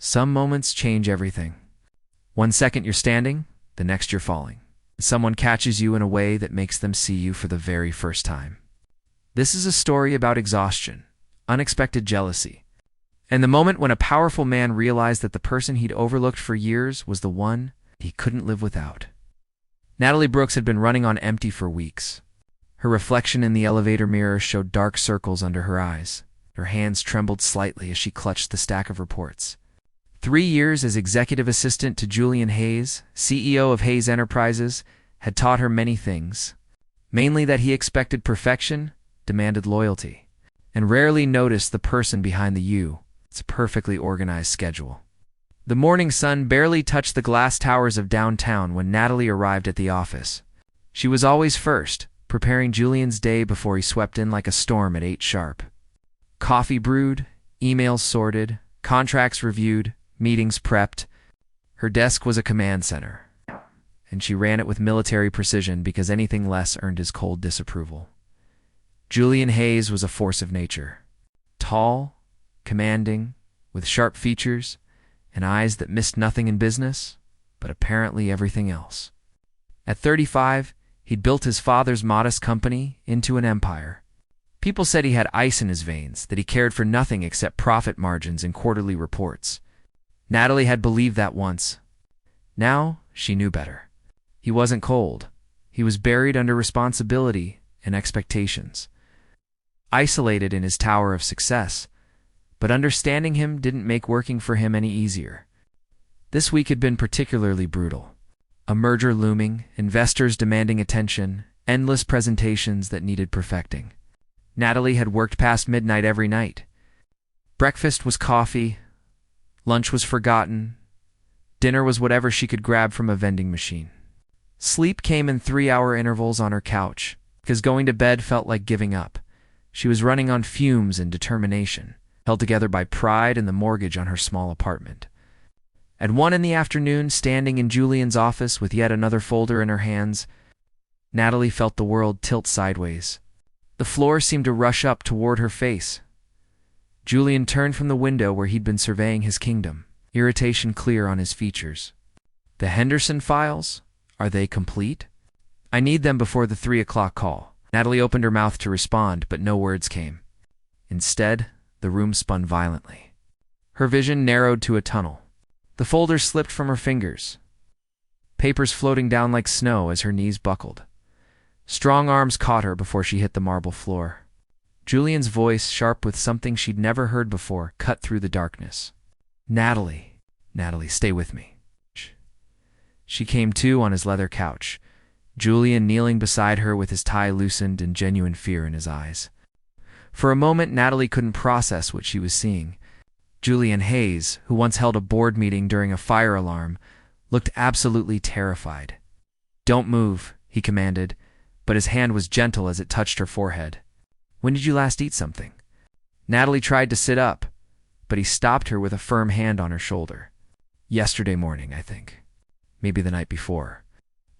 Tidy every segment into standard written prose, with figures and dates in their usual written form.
Some moments change everything. One second you're standing, the next you're falling. Someone catches you in a way that makes them see you for the very first time. This is a story about exhaustion, unexpected jealousy, and the moment when a powerful man realized that the person he'd overlooked for years was the one he couldn't live without. Natalie Brooks had been running on empty for weeks. Her reflection in the elevator mirror showed dark circles under her eyes. Her hands trembled slightly as she clutched the stack of reports. 3 years as executive assistant to Julian Hayes, CEO of Hayes Enterprises, had taught her many things, mainly that he expected perfection, demanded loyalty, and rarely noticed the person behind its perfectly organized schedule. The morning sun barely touched the glass towers of downtown when Natalie arrived at the office. She was always first, preparing Julian's day before he swept in like a storm at 8 sharp. Coffee brewed, emails sorted, contracts reviewed, meetings prepped. Her desk was a command center, and she ran it with military precision because anything less earned his cold disapproval. Julian Hayes was a force of nature. Tall, commanding, with sharp features, and eyes that missed nothing in business, but apparently everything else. At 35, he'd built his father's modest company into an empire. People said he had ice in his veins, that he cared for nothing except profit margins and quarterly reports. Natalie had believed that once. Now, she knew better. He wasn't cold. He was buried under responsibility and expectations. Isolated in his tower of success, but understanding him didn't make working for him any easier. This week had been particularly brutal. A merger looming, investors demanding attention, endless presentations that needed perfecting. Natalie had worked past midnight every night. Breakfast was coffee, lunch was forgotten, dinner was whatever she could grab from a vending machine. Sleep came in 3-hour intervals on her couch, because going to bed felt like giving up. She was running on fumes and determination, held together by pride and the mortgage on her small apartment. At 1 in the afternoon, standing in Julian's office with yet another folder in her hands, Natalie felt the world tilt sideways. The floor seemed to rush up toward her face. Julian turned from the window where he'd been surveying his kingdom, irritation clear on his features. "The Henderson files? Are they complete? I need them before the 3 o'clock call." Natalie opened her mouth to respond, but no words came. Instead, the room spun violently. Her vision narrowed to a tunnel. The folders slipped from her fingers, papers floating down like snow as her knees buckled. Strong arms caught her before she hit the marble floor. Julian's voice, sharp with something she'd never heard before, cut through the darkness. "Natalie, stay with me." She came to on his leather couch, Julian kneeling beside her with his tie loosened and genuine fear in his eyes. For a moment, Natalie couldn't process what she was seeing. Julian Hayes, who once held a board meeting during a fire alarm, looked absolutely terrified. "Don't move," he commanded, but his hand was gentle as it touched her forehead. "When did you last eat something?" Natalie tried to sit up, but he stopped her with a firm hand on her shoulder. "Yesterday morning, I think. Maybe the night before."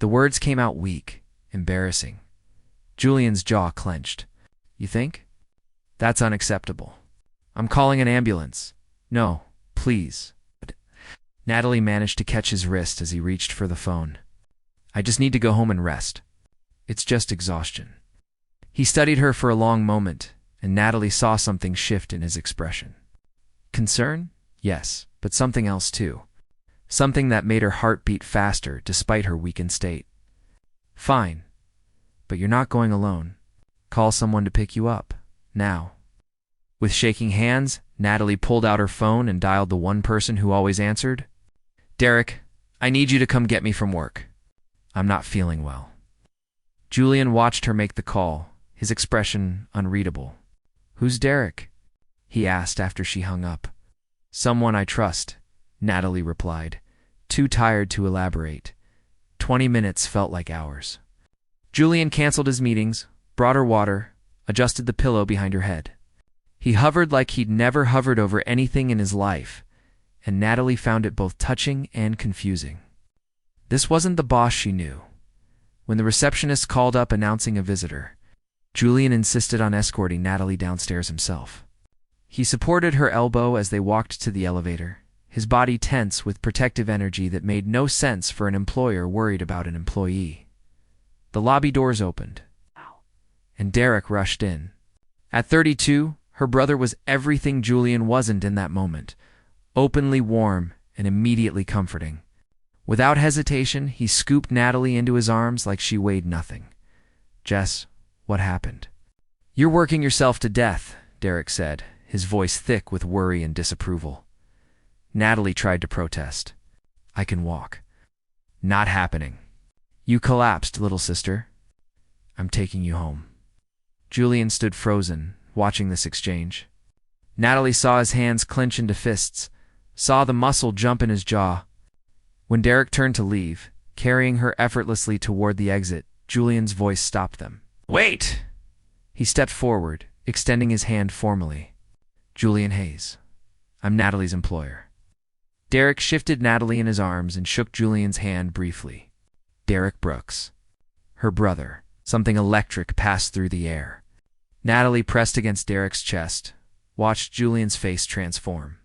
The words came out weak, embarrassing. Julian's jaw clenched. "You think? That's unacceptable. I'm calling an ambulance." "No, please." Natalie managed to catch his wrist as he reached for the phone. "I just need to go home and rest. It's just exhaustion." He studied her for a long moment, and Natalie saw something shift in his expression. Concern? Yes, but something else too. Something that made her heart beat faster despite her weakened state. "Fine, but you're not going alone. Call someone to pick you up, now." With shaking hands, Natalie pulled out her phone and dialed the one person who always answered. "Derek, I need you to come get me from work. I'm not feeling well." Julian watched her make the call, his expression unreadable. "Who's Derek?" he asked after she hung up. "Someone I trust," Natalie replied, too tired to elaborate. 20 minutes felt like hours. Julian canceled his meetings, brought her water, adjusted the pillow behind her head. He hovered like he'd never hovered over anything in his life, and Natalie found it both touching and confusing. This wasn't the boss she knew. When the receptionist called up announcing a visitor, Julian insisted on escorting Natalie downstairs himself. He supported her elbow as they walked to the elevator, his body tense with protective energy that made no sense for an employer worried about an employee. The lobby doors opened, and Derek rushed in. At 32, her brother was everything Julian wasn't in that moment, openly warm and immediately comforting. Without hesitation, he scooped Natalie into his arms like she weighed nothing. "Jess, what happened?" "You're working yourself to death," Derek said, his voice thick with worry and disapproval. Natalie tried to protest. "I can walk." "Not happening." "You collapsed, little sister. I'm taking you home." Julian stood frozen, watching this exchange. Natalie saw his hands clench into fists, saw the muscle jump in his jaw. When Derek turned to leave, carrying her effortlessly toward the exit, Julian's voice stopped them. "Wait!" He stepped forward, extending his hand formally. "Julian Hayes. I'm Natalie's employer." Derek shifted Natalie in his arms and shook Julian's hand briefly. Derek Brooks. Her brother. Something electric passed through the air. Natalie pressed against Derek's chest, watched Julian's face transform.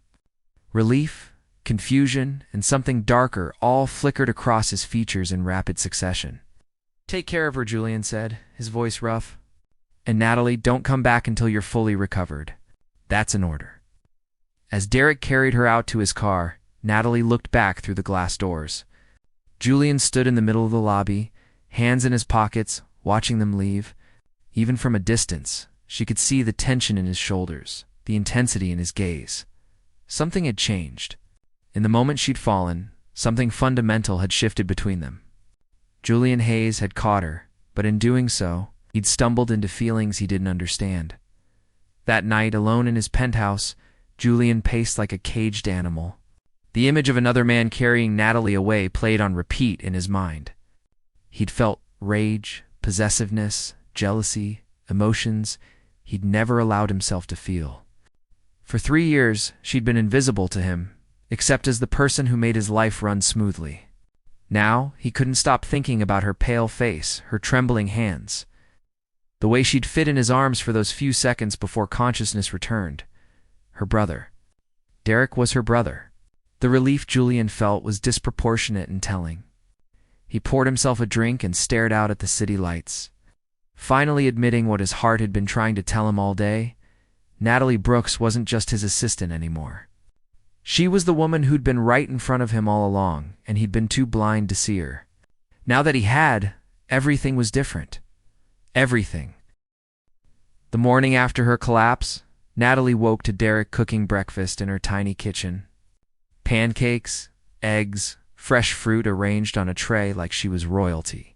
Relief, confusion, and something darker all flickered across his features in rapid succession. "Take care of her," Julian said, his voice rough. "And Natalie, don't come back until you're fully recovered. That's an order." As Derek carried her out to his car, Natalie looked back through the glass doors. Julian stood in the middle of the lobby, hands in his pockets, watching them leave. Even from a distance, she could see the tension in his shoulders, the intensity in his gaze. Something had changed. In the moment she'd fallen, something fundamental had shifted between them. Julian Hayes had caught her, but in doing so, he'd stumbled into feelings he didn't understand. That night, alone in his penthouse, Julian paced like a caged animal. The image of another man carrying Natalie away played on repeat in his mind. He'd felt rage, possessiveness, jealousy, emotions he'd never allowed himself to feel. For 3 years, she'd been invisible to him, except as the person who made his life run smoothly. Now, he couldn't stop thinking about her pale face, her trembling hands, the way she'd fit in his arms for those few seconds before consciousness returned. Her brother. Derek was her brother. The relief Julian felt was disproportionate and telling. He poured himself a drink and stared out at the city lights. Finally admitting what his heart had been trying to tell him all day, Natalie Brooks wasn't just his assistant anymore. She was the woman who'd been right in front of him all along, and he'd been too blind to see her. Now that he had, everything was different. Everything. The morning after her collapse, Natalie woke to Derek cooking breakfast in her tiny kitchen. Pancakes, eggs, fresh fruit arranged on a tray like she was royalty.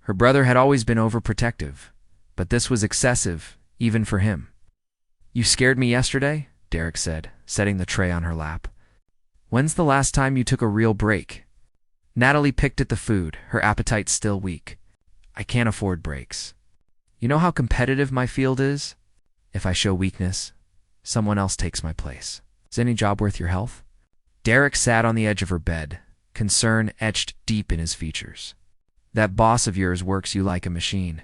Her brother had always been overprotective, but this was excessive, even for him. "You scared me yesterday," Derek said, setting the tray on her lap. "When's the last time you took a real break?" Natalie picked at the food, her appetite still weak. "I can't afford breaks. You know how competitive my field is? If I show weakness, someone else takes my place. Is any job worth your health?" Derek sat on the edge of her bed, concern etched deep in his features. "That boss of yours works you like a machine."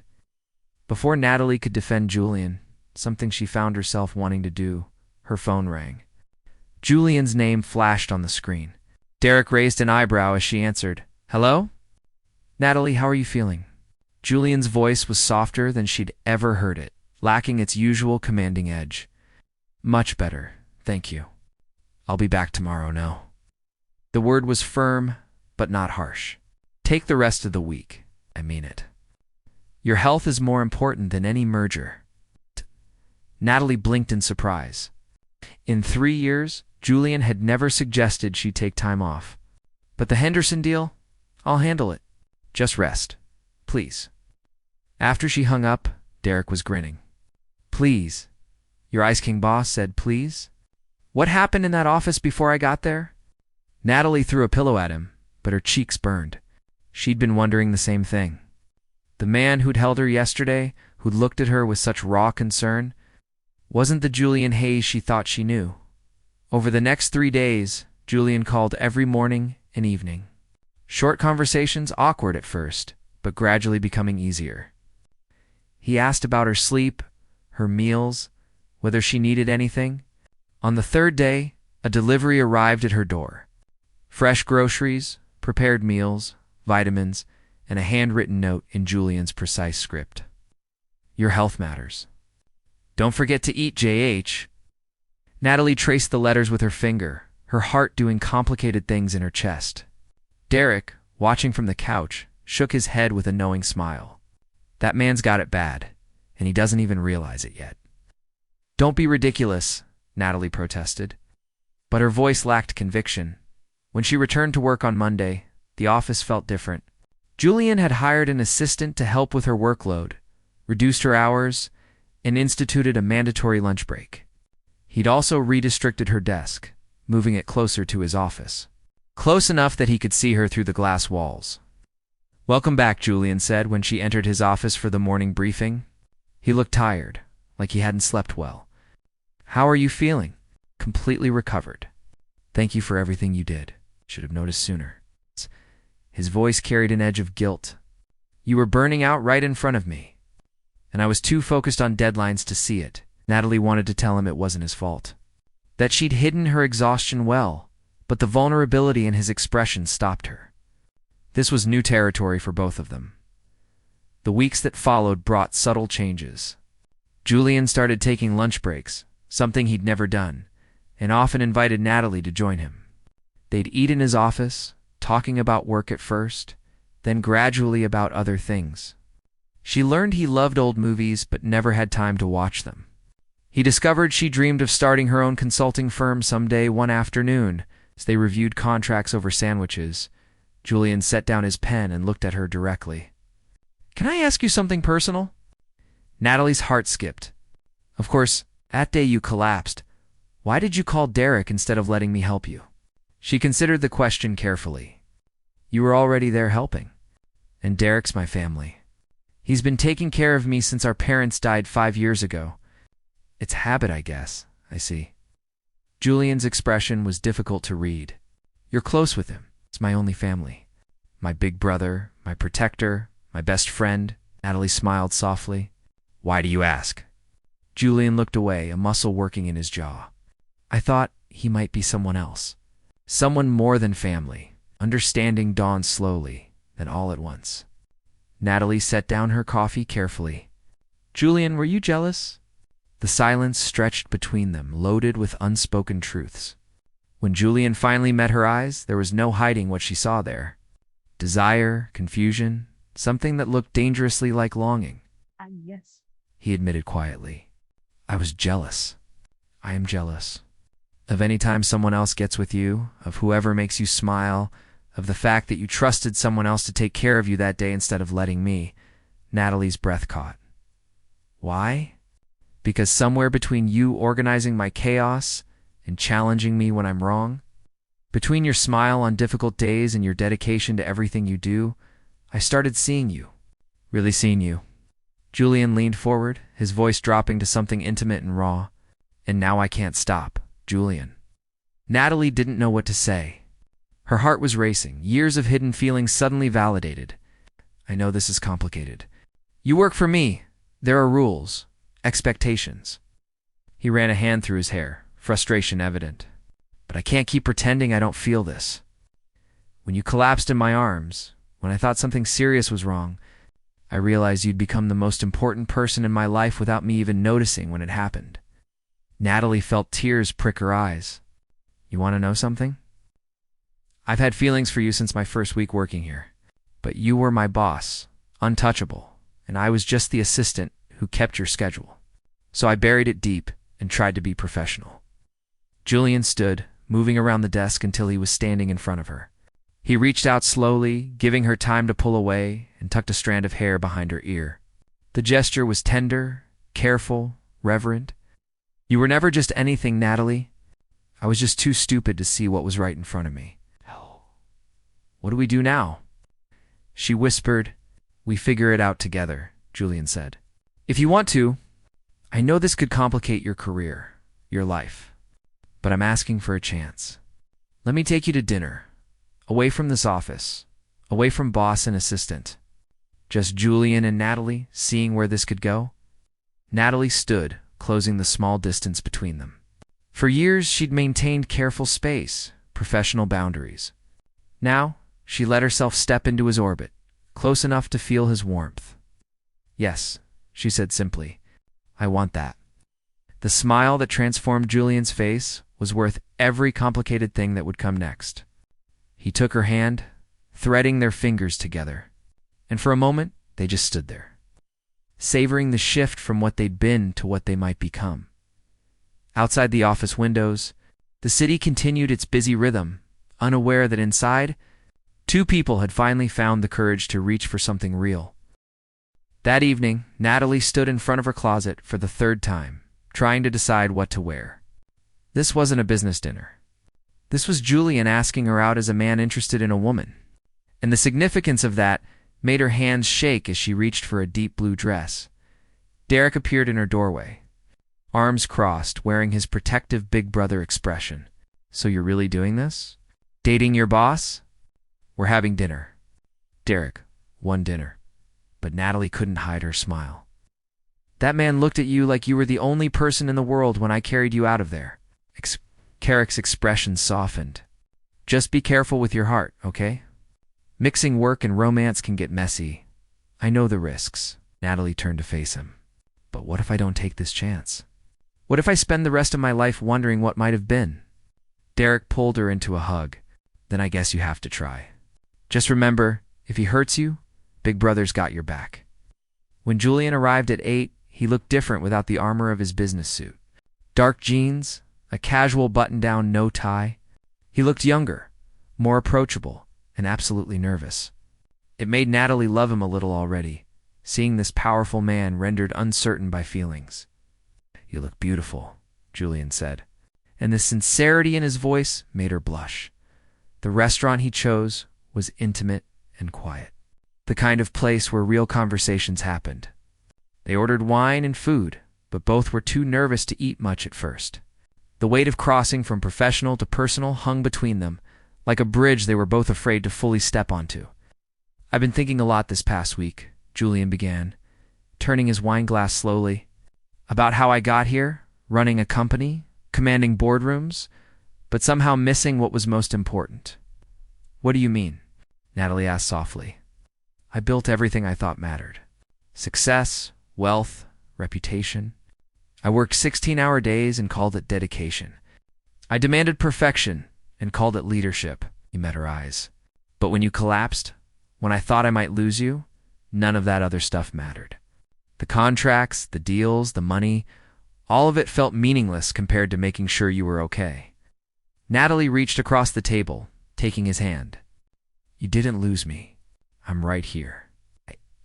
Before Natalie could defend Julian, something she found herself wanting to do, her phone rang. Julian's name flashed on the screen. Derek raised an eyebrow as she answered. "Hello? Natalie, how are you feeling?" Julian's voice was softer than she'd ever heard it, lacking its usual commanding edge. "Much better, thank you. I'll be back tomorrow, no." The word was firm, but not harsh. "Take the rest of the week. I mean it. Your health is more important than any merger." Natalie blinked in surprise. In 3 years, Julian had never suggested she take time off. "But the Henderson deal? I'll handle it. Just rest. Please." After she hung up, Derek was grinning. "Please?" Your Ice King boss said please? What happened in that office before I got there? Natalie threw a pillow at him, but her cheeks burned. She'd been wondering the same thing. The man who'd held her yesterday, who'd looked at her with such raw concern, wasn't the Julian Hayes she thought she knew. Over the next 3 days, Julian called every morning and evening. Short conversations, awkward at first, but gradually becoming easier. He asked about her sleep, her meals, whether she needed anything. On the 3rd day, A delivery arrived at her door. Fresh groceries, prepared meals, vitamins, and a handwritten note in Julian's precise script. Your health matters. Don't forget to eat, JH. Natalie traced the letters with her finger, her heart doing complicated things in her chest. Derek, watching from the couch, shook his head with a knowing smile. That man's got it bad, and he doesn't even realize it yet. Don't be ridiculous, Natalie protested. But her voice lacked conviction. When she returned to work on Monday, the office felt different. Julian had hired an assistant to help with her workload, reduced her hours, and instituted a mandatory lunch break. He'd also redistricted her desk, moving it closer to his office. Close enough that he could see her through the glass walls. Welcome back, Julian said when she entered his office for the morning briefing. He looked tired, like he hadn't slept well. How are you feeling? Completely recovered. Thank you for everything you did. Should have noticed sooner. His voice carried an edge of guilt. You were burning out right in front of me, and I was too focused on deadlines to see it. Natalie wanted to tell him it wasn't his fault, that she'd hidden her exhaustion well, but the vulnerability in his expression stopped her. This was new territory for both of them. The weeks that followed brought subtle changes. Julian started taking lunch breaks, something he'd never done, and often invited Natalie to join him. They'd eat in his office, talking about work at first, then gradually about other things. She learned he loved old movies but never had time to watch them. He discovered she dreamed of starting her own consulting firm someday one afternoon. As they reviewed contracts over sandwiches, Julian set down his pen and looked at her directly. Can I ask you something personal? Natalie's heart skipped. Of course, that day you collapsed. Why did you call Derek instead of letting me help you? She considered the question carefully. You were already there helping. And Derek's my family. He's been taking care of me since our parents died 5 years ago. It's habit, I guess. I see. Julian's expression was difficult to read. You're close with him. It's my only family. My big brother, my protector, my best friend. Natalie smiled softly. Why do you ask? Julian looked away, a muscle working in his jaw. I thought he might be someone else. Someone more than family. Understanding dawned slowly, then all at once. Natalie set down her coffee carefully. Julian, were you jealous? The silence stretched between them, loaded with unspoken truths. When Julian finally met her eyes, there was no hiding what she saw there. Desire, confusion, something that looked dangerously like longing. Yes, He admitted quietly. I was jealous. I am jealous. Of any time someone else gets with you, of whoever makes you smile, of the fact that you trusted someone else to take care of you that day instead of letting me. Natalie's breath caught. Why? Because somewhere between you organizing my chaos and challenging me when I'm wrong, between your smile on difficult days and your dedication to everything you do, I started seeing you. Really seeing you. Julian leaned forward, his voice dropping to something intimate and raw. And now I can't stop, Julian. Natalie didn't know what to say. Her heart was racing, years of hidden feelings suddenly validated. I know this is complicated. You work for me. There are rules, expectations. He ran a hand through his hair, frustration evident. But I can't keep pretending I don't feel this. When you collapsed in my arms, when I thought something serious was wrong, I realized you'd become the most important person in my life without me even noticing when it happened. Natalie felt tears prick her eyes. You want to know something? I've had feelings for you since my first week working here. But you were my boss, untouchable, and I was just the assistant who kept your schedule. So I buried it deep and tried to be professional. Julian stood, moving around the desk until he was standing in front of her. He reached out slowly, giving her time to pull away, and tucked a strand of hair behind her ear. The gesture was tender, careful, reverent. You were never just anything, Natalie. I was just too stupid to see what was right in front of me. What do we do now? She whispered. We figure it out together, Julian said. If you want to, I know this could complicate your career, your life, but I'm asking for a chance. Let me take you to dinner, away from this office, away from boss and assistant. Just Julian and Natalie, seeing where this could go. Natalie stood, closing the small distance between them. For years, she'd maintained careful space, professional boundaries. Now, she let herself step into his orbit, close enough to feel his warmth. "Yes," she said simply, "I want that." The smile that transformed Julian's face was worth every complicated thing that would come next. He took her hand, threading their fingers together, and for a moment, they just stood there, savoring the shift from what they'd been to what they might become. Outside the office windows, the city continued its busy rhythm, unaware that inside, two people had finally found the courage to reach for something real. That evening, Natalie stood in front of her closet for the third time, trying to decide what to wear. This wasn't a business dinner. This was Julian asking her out as a man interested in a woman, and the significance of that made her hands shake as she reached for a deep blue dress. Derek appeared in her doorway, arms crossed, wearing his protective big brother expression. "So you're really doing this? Dating your boss?" "We're having dinner." Derek, "One dinner." But Natalie couldn't hide her smile. "That man looked at you like you were the only person in the world when I carried you out of there." Carrick's expression softened. "Just be careful with your heart, okay? Mixing work and romance can get messy. I know the risks." Natalie turned to face him. "But what if I don't take this chance? What if I spend the rest of my life wondering what might have been?" Derek pulled her into a hug. "Then I guess you have to try. Just remember, if he hurts you, Big Brother's got your back." When Julian arrived at 8, he looked different without the armor of his business suit. Dark jeans, a casual button-down no tie. He looked younger, more approachable, and absolutely nervous. It made Natalie love him a little already, seeing this powerful man rendered uncertain by feelings. "You look beautiful," Julian said, and the sincerity in his voice made her blush. The restaurant he chose was intimate and quiet, the kind of place where real conversations happened. They ordered wine and food, but both were too nervous to eat much at first. The weight of crossing from professional to personal hung between them, like a bridge they were both afraid to fully step onto. "I've been thinking a lot this past week," Julian began, turning his wine glass slowly, "about how I got here, running a company, commanding boardrooms, but somehow missing what was most important." "What do you mean?" Natalie asked softly. "I built everything I thought mattered. Success, wealth, reputation. I worked 16-hour days and called it dedication. I demanded perfection and called it leadership." He met her eyes. "But when you collapsed, when I thought I might lose you, none of that other stuff mattered. The contracts, the deals, the money, all of it felt meaningless compared to making sure you were okay." Natalie reached across the table, taking his hand. "You didn't lose me. I'm right here.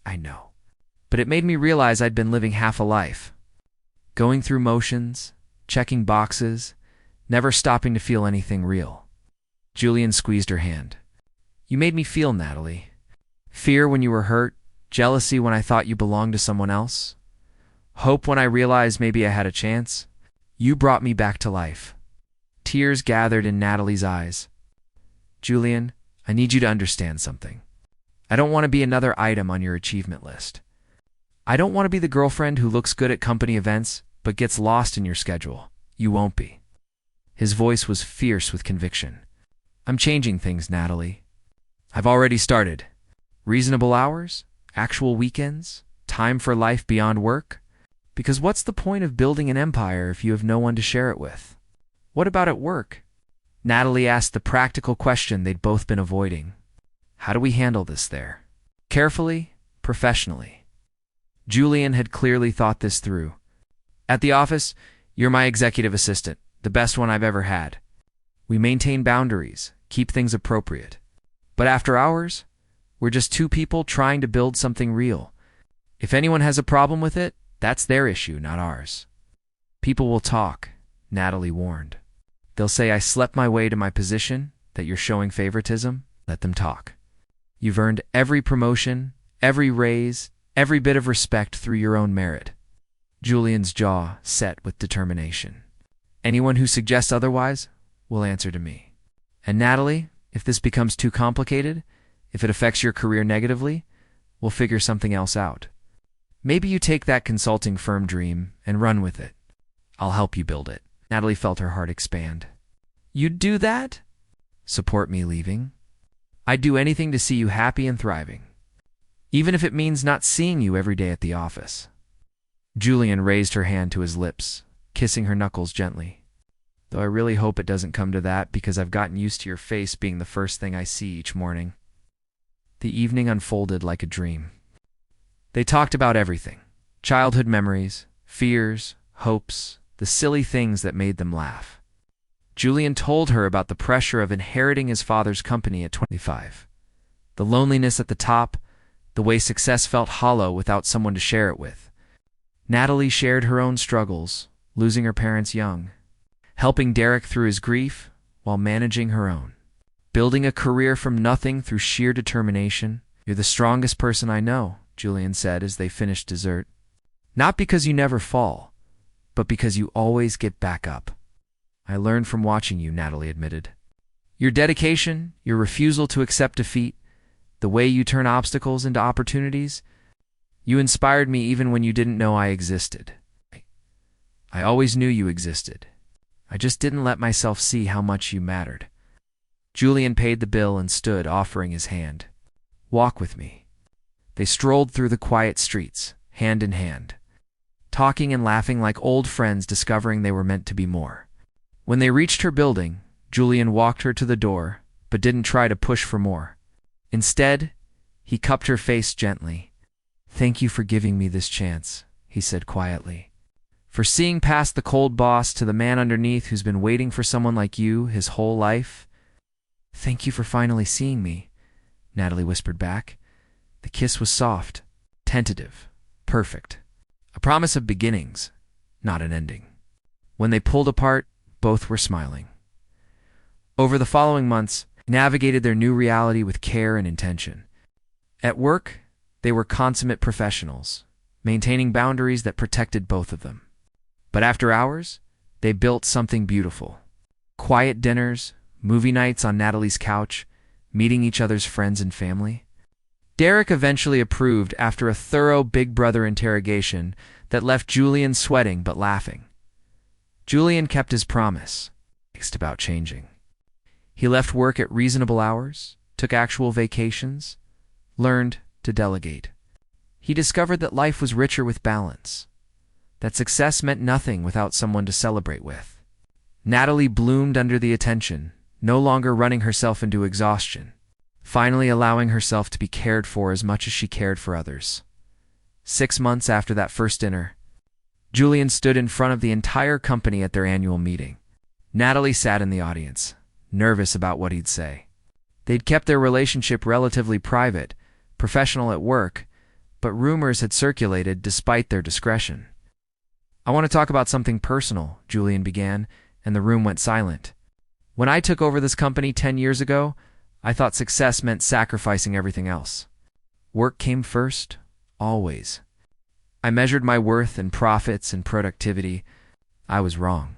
I know. But it made me realize I'd been living half a life. Going through motions, checking boxes, never stopping to feel anything real." Julian squeezed her hand. "You made me feel, Natalie. Fear when you were hurt, jealousy when I thought you belonged to someone else, hope when I realized maybe I had a chance. You brought me back to life." Tears gathered in Natalie's eyes. "Julian, I need you to understand something. I don't want to be another item on your achievement list. I don't want to be the girlfriend who looks good at company events but gets lost in your schedule. You won't be." His voice was fierce with conviction. "I'm changing things, Natalie. I've already started. Reasonable hours, actual weekends, time for life beyond work. Because what's the point of building an empire if you have no one to share it with?" "What about at work?" Natalie asked the practical question they'd both been avoiding. "How do we handle this there? Carefully, professionally." Julian had clearly thought this through. "At the office, you're my executive assistant, the best one I've ever had. We maintain boundaries, keep things appropriate. But after hours, we're just two people trying to build something real. If anyone has a problem with it, that's their issue, not ours." "People will talk," Natalie warned. "They'll say I slept my way to my position, that you're showing favoritism. Let them talk. You've earned every promotion, every raise, every bit of respect through your own merit." Julian's jaw set with determination. "Anyone who suggests otherwise will answer to me. And Natalie, if this becomes too complicated, if it affects your career negatively, we'll figure something else out. Maybe you take that consulting firm dream and run with it. I'll help you build it." Natalie felt her heart expand. You'd do that? Support me leaving? I'd do anything to see you happy and thriving, even if it means not seeing you every day at the office. Julian raised her hand to his lips, kissing her knuckles gently. Though I really hope it doesn't come to that, because I've gotten used to your face being the first thing I see each morning. The evening unfolded like a dream. They talked about everything: childhood memories, fears, hopes, the silly things that made them laugh. Julian told her about the pressure of inheriting his father's company at 25, the loneliness at the top, the way success felt hollow without someone to share it with. Natalie shared her own struggles, losing her parents young, helping Derek through his grief while managing her own, building a career from nothing through sheer determination. You're the strongest person I know, Julian said as they finished dessert. Not because you never fall, but because you always get back up. I learned from watching you, Natalie admitted. Your dedication, your refusal to accept defeat, the way you turn obstacles into opportunities, you inspired me even when you didn't know I existed. I always knew you existed. I just didn't let myself see how much you mattered. Julian paid the bill and stood, offering his hand. Walk with me. They strolled through the quiet streets, hand in hand, talking and laughing like old friends discovering they were meant to be more. When they reached her building, Julian walked her to the door, but didn't try to push for more. Instead, he cupped her face gently. Thank you for giving me this chance, he said quietly. For seeing past the cold boss to the man underneath who's been waiting for someone like you his whole life. Thank you for finally seeing me, Natalie whispered back. The kiss was soft, tentative, perfect. A promise of beginnings, not an ending. When they pulled apart, both were smiling. Over the following months, they navigated their new reality with care and intention. At work, they were consummate professionals, maintaining boundaries that protected both of them. But after hours, they built something beautiful. Quiet dinners, movie nights on Natalie's couch, meeting each other's friends and family. Derek eventually approved after a thorough Big Brother interrogation that left Julian sweating but laughing. Julian kept his promise, about changing. He left work at reasonable hours, took actual vacations, learned to delegate. He discovered that life was richer with balance, that success meant nothing without someone to celebrate with. Natalie bloomed under the attention, no longer running herself into exhaustion, finally allowing herself to be cared for as much as she cared for others. 6 months after that first dinner, Julian stood in front of the entire company at their annual meeting. Natalie sat in the audience, nervous about what he'd say. They'd kept their relationship relatively private, professional at work, but rumors had circulated despite their discretion. I want to talk about something personal, Julian began, and the room went silent. When I took over this company 10 years ago, I thought success meant sacrificing everything else. Work came first, always. I measured my worth in profits and productivity. I was wrong.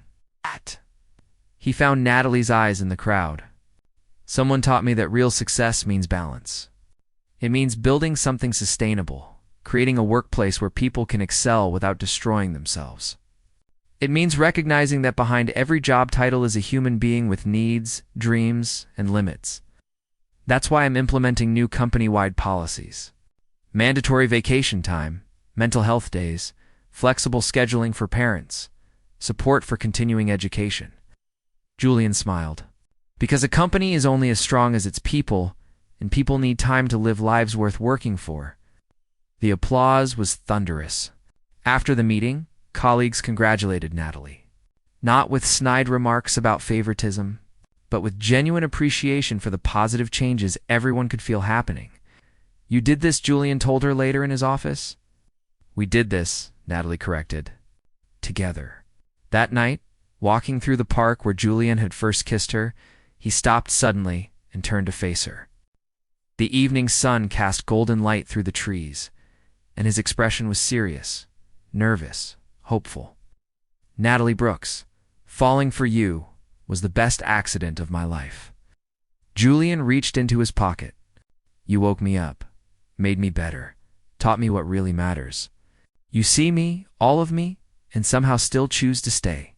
He found Natalie's eyes in the crowd. Someone taught me that real success means balance. It means building something sustainable, creating a workplace where people can excel without destroying themselves. It means recognizing that behind every job title is a human being with needs, dreams, and limits. That's why I'm implementing new company-wide policies. Mandatory vacation time, mental health days, flexible scheduling for parents, support for continuing education. Julian smiled. Because a company is only as strong as its people, and people need time to live lives worth working for. The applause was thunderous. After the meeting, colleagues congratulated Natalie, not with snide remarks about favoritism, but with genuine appreciation for the positive changes everyone could feel happening. You did this, Julian told her later in his office. We did this, Natalie corrected. Together. That night, walking through the park where Julian had first kissed her, he stopped suddenly and turned to face her. The evening sun cast golden light through the trees, and his expression was serious, nervous, hopeful. Natalie Brooks, falling for you was the best accident of my life. Julian reached into his pocket. You woke me up, made me better, taught me what really matters. You see me, all of me, and somehow still choose to stay.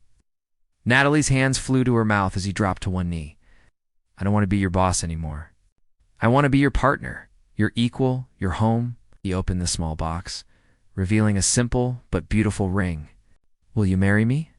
Natalie's hands flew to her mouth as he dropped to one knee. I don't want to be your boss anymore. I want to be your partner, your equal, your home. He opened the small box, revealing a simple but beautiful ring. Will you marry me?